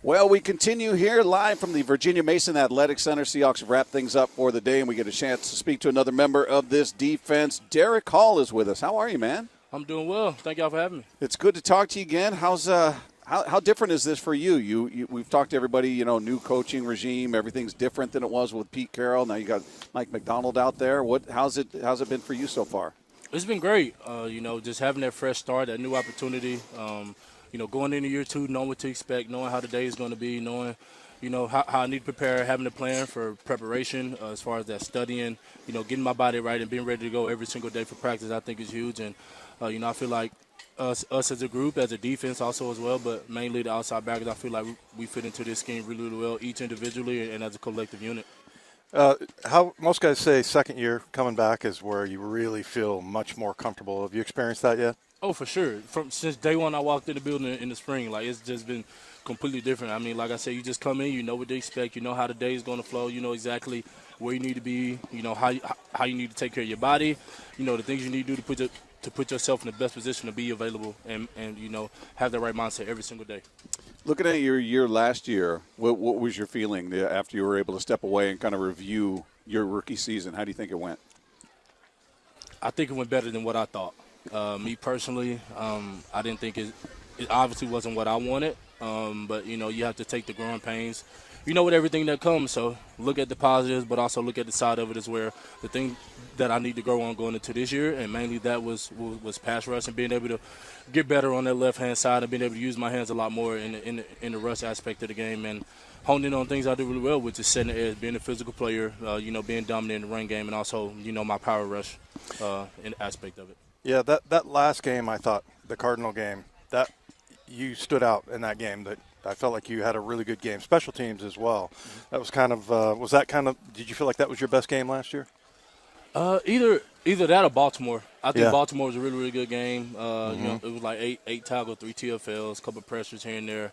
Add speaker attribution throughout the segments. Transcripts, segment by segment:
Speaker 1: Well, we continue here live from the Virginia Mason Athletic Center. Seahawks have wrapped things up for the day, and we get a chance to speak to another member of this defense. Derick Hall is with us. How are you, man?
Speaker 2: I'm doing well. Thank y'all for having me.
Speaker 1: It's good to talk to you again. How different is this for you? We've talked to everybody, new coaching regime. Everything's different than it was with Pete Carroll. Now you got Mike Macdonald out there. How's it been for you so far?
Speaker 2: It's been great. Just having that fresh start, that new opportunity. Going into year 2, knowing what to expect, knowing how the day is going to be, knowing, how I need to prepare, having a plan for preparation as far as that studying, getting my body right and being ready to go every single day for practice, I think is huge. And, I feel like us as a group, as a defense also as well, but mainly the outside backers, I feel like we fit into this scheme really, really well, each individually and as a collective unit.
Speaker 3: How most guys say second year coming back is where you really feel much more comfortable. Have you experienced that yet?
Speaker 2: Oh, for sure. Since day one I walked in the building in the spring, it's just been completely different. I mean, like I said, you just come in, you know what to expect, you know how the day is going to flow, you know exactly where you need to be, how you need to take care of your body, the things you need to do to put yourself in the best position to be available and have the right mindset every single day.
Speaker 1: Looking at your year last year, what was your feeling after you were able to step away and kind of review your rookie season? How do you think it went?
Speaker 2: I think it went better than what I thought. Me personally, I didn't think it obviously wasn't what I wanted, but, you have to take the growing pains, with everything that comes. So look at the positives, but also look at the side of it as where the thing that I need to grow on going into this year, and mainly that was pass rush and being able to get better on that left-hand side and being able to use my hands a lot more in the rush aspect of the game and honing in on things I do really well, which is setting the edge, being a physical player, being dominant in the run game, and also, my power rush in aspect of it.
Speaker 3: Yeah, that last game, I thought, the Cardinal game, that you stood out in that game. That I felt like you had a really good game. Special teams as well. That was kind of did you feel like that was your best game last year?
Speaker 2: Either that or Baltimore. I think
Speaker 3: Yeah.
Speaker 2: Baltimore was a really, really good game. It was like eight tackles, 3 TFLs, a couple of pressures here and there.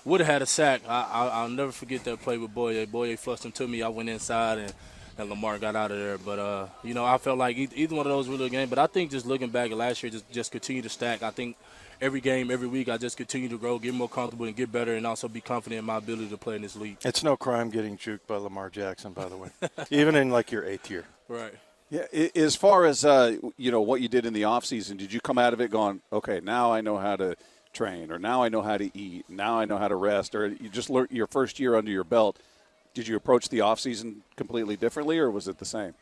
Speaker 2: Would have had a sack. I'll never forget that play with Boye. Boye flushed him to me. I went inside and Lamar got out of there. But, I felt like either one of those were really good games. But I think just looking back at last year, just continue to stack. I think every game, every week, I just continue to grow, get more comfortable, and get better, and also be confident in my ability to play in this league.
Speaker 3: It's no crime getting juked by Lamar Jackson, by the way, even in like your 8th year.
Speaker 2: Right.
Speaker 1: Yeah, as far as, what you did in the offseason, did you come out of it going, okay, now I know how to train, or now I know how to eat, now I know how to rest, or you just learned your first year under your belt? Did you approach the offseason completely differently, or was it the same?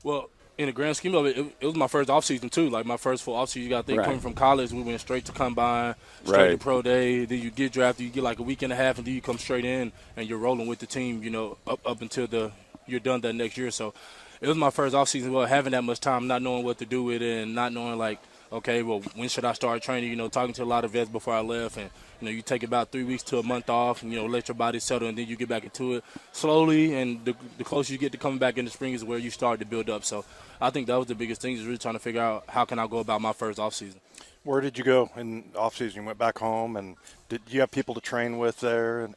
Speaker 2: Well, in the grand scheme of it, it was my first offseason too. Like my first full offseason, you got to think,
Speaker 1: Right.
Speaker 2: coming from college, we went straight to combine, straight
Speaker 1: Right.
Speaker 2: to pro day. Then you get drafted, you get like a week and a half, and then you come straight in and you're rolling with the team. Up until you're done that next year. So it was my first offseason. Well, having that much time, not knowing what to do with it, and not knowing like, okay, well, when should I start training? Talking to a lot of vets before I left, and you take about 3 weeks to a month off, and let your body settle, and then you get back into it slowly. And the closer you get to coming back in the spring is where you start to build up. So I think that was the biggest thing, is really trying to figure out how can I go about my first offseason.
Speaker 3: Where did you go in offseason? You went back home, and did you have people to train with there? And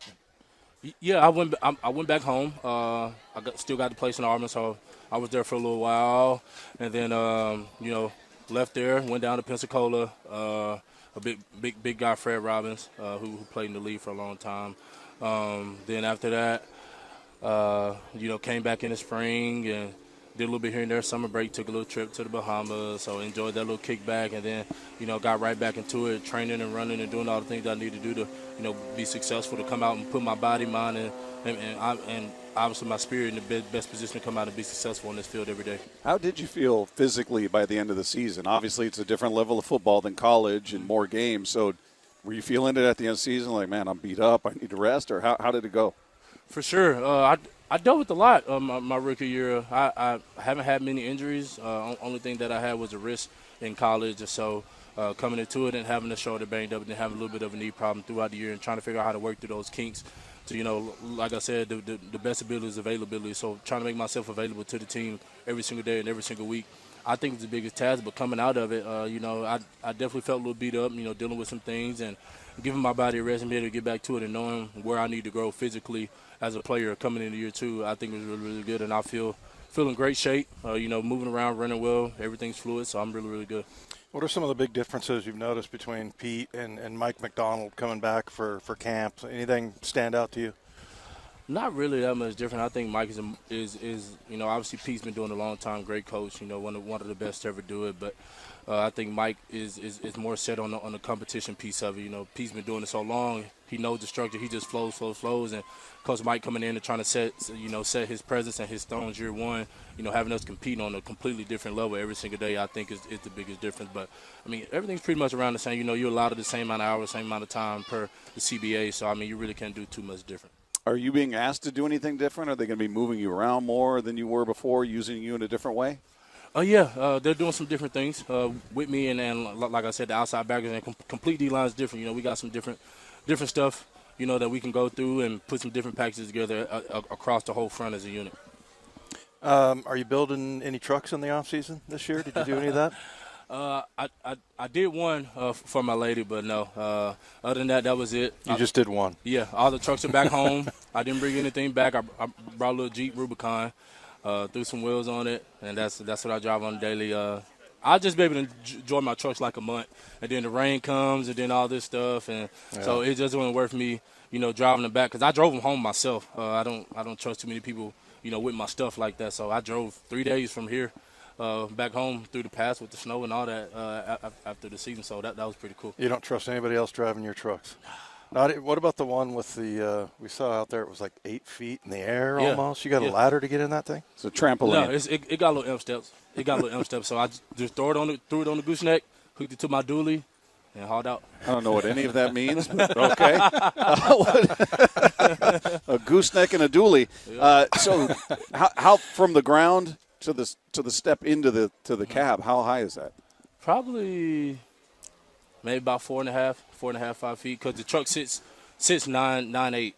Speaker 2: Yeah, I went back home. Still got the place in Auburn, so I was there for a little while, and then left there, went down to Pensacola. A big guy, Fred Robbins, who played in the league for a long time. Then after that, came back in the spring and did a little bit here and there. Summer break, took a little trip to the Bahamas, so enjoyed that little kickback, and then got right back into it, training and running and doing all the things that I need to do to be successful, to come out and put my body, mind, and obviously my spirit in the best position to come out and be successful in this field every day.
Speaker 1: How did you feel physically by the end of the season? Obviously, it's a different level of football than college and more games. So were you feeling it at the end of the season, like, man, I'm beat up, I need to rest, or how did it go?
Speaker 2: For sure. I dealt with a lot my rookie year. I haven't had many injuries. Only thing that I had was a wrist in college. So coming into it and having the shoulder banged up and then having a little bit of a knee problem throughout the year and trying to figure out how to work through those kinks. So, like I said, the best ability is availability. So trying to make myself available to the team every single day and every single week, I think it's the biggest task. But coming out of it, I definitely felt a little beat up, dealing with some things and giving my body a rest and being able to get back to it and knowing where I need to grow physically as a player coming into year 2, I think it was really, really good. And I feel in great shape, moving around, running well. Everything's fluid, so I'm really, really good.
Speaker 3: What are some of the big differences you've noticed between Pete and Mike Macdonald coming back for camp? Anything stand out to you?
Speaker 2: Not really that much different. I think Mike is obviously Pete's been doing it a long time, great coach, one of the best to ever do it. But I think Mike is more set on the competition piece of it. Pete's been doing it so long, he knows the structure. He just flows. And Coach Mike coming in and trying to set his presence and his stones year one. Having us compete on a completely different level every single day, I think is the biggest difference. But I mean, everything's pretty much around the same. You're allowed the same amount of hours, same amount of time per the CBA. So I mean, you really can't do too much different.
Speaker 1: Are you being asked to do anything different? Are they going to be moving you around more than you were before, using you in a different way?
Speaker 2: Yeah, they're doing some different things with me, and like I said, the outside backers and complete D-line is different. We got some different stuff, that we can go through and put some different packages together across the whole front as a unit.
Speaker 3: Are you building any trucks in the offseason this year? Did you do any of that?
Speaker 2: I did one for my lady, but no. Other than that was it.
Speaker 3: You just did one?
Speaker 2: Yeah, all the trucks are back home. I didn't bring anything back. I brought a little Jeep Rubicon, threw some wheels on it, and that's what I drive on daily. I'll just be able to enjoy my trucks like a month, and then the rain comes, and then all this stuff, and so it just wasn't worth me, driving them back because I drove them home myself. I don't trust too many people, with my stuff like that. So I drove 3 days from here back home through the pass with the snow and all that after the season. So that was pretty cool.
Speaker 3: You don't trust anybody else driving your trucks? What about the one with the we saw out there? It was like 8 feet in the air almost. You got a ladder to get in that thing?
Speaker 1: It's a trampoline.
Speaker 2: No, it got little M steps. So I just threw it on the gooseneck, hooked it to my dually, and hauled out.
Speaker 1: I don't know what any of that means, but okay. A gooseneck and a dually. So how from the ground to the step into the cab, how high is that?
Speaker 2: Probably maybe about 4.5, 5 feet, because the truck sits 9.8.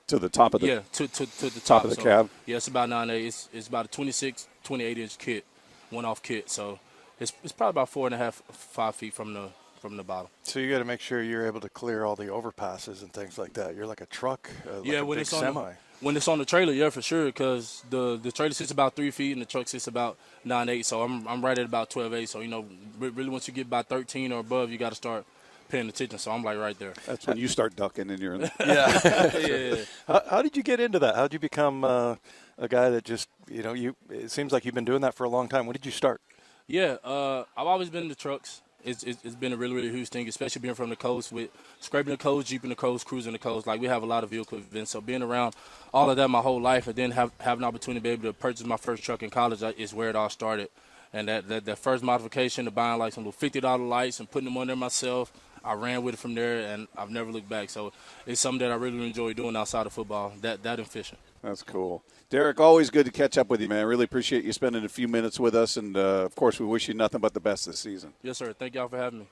Speaker 1: To the top of the
Speaker 2: to the top
Speaker 1: of the cab.
Speaker 2: Yeah, it's about 9.8. It's about a 26, 28-inch kit, one-off kit. So it's probably about 4.5, 5 feet from the bottom.
Speaker 3: So you got to make sure you're able to clear all the overpasses and things like that. You're like a truck, like a big semi.
Speaker 2: When it's on the trailer, yeah, for sure, because the trailer sits about 3 feet and the truck sits about 9.8. So I'm right at about 12.8. So really, once you get about 13 or above, you got to start paying attention. So I'm like right there.
Speaker 1: That's when you start ducking and you're in.
Speaker 2: Yeah.
Speaker 3: How did you get into that? How did you become a guy that just it seems like you've been doing that for a long time. When did you start?
Speaker 2: Yeah, I've always been in the trucks. It's been a really, really huge thing, especially being from the coast with scraping the coast, jeeping the coast, cruising the coast. Like, we have a lot of vehicle events. So being around all of that my whole life and then have an opportunity to be able to purchase my first truck in college is where it all started. And that first modification of buying like some little $50 lights and putting them on there myself, I ran with it from there, and I've never looked back. So it's something that I really enjoy doing outside of football, that and fishing.
Speaker 1: That's cool. Derek, always good to catch up with you, man. I really appreciate you spending a few minutes with us, and, of course, we wish you nothing but the best this season.
Speaker 2: Yes, sir. Thank y'all for having me.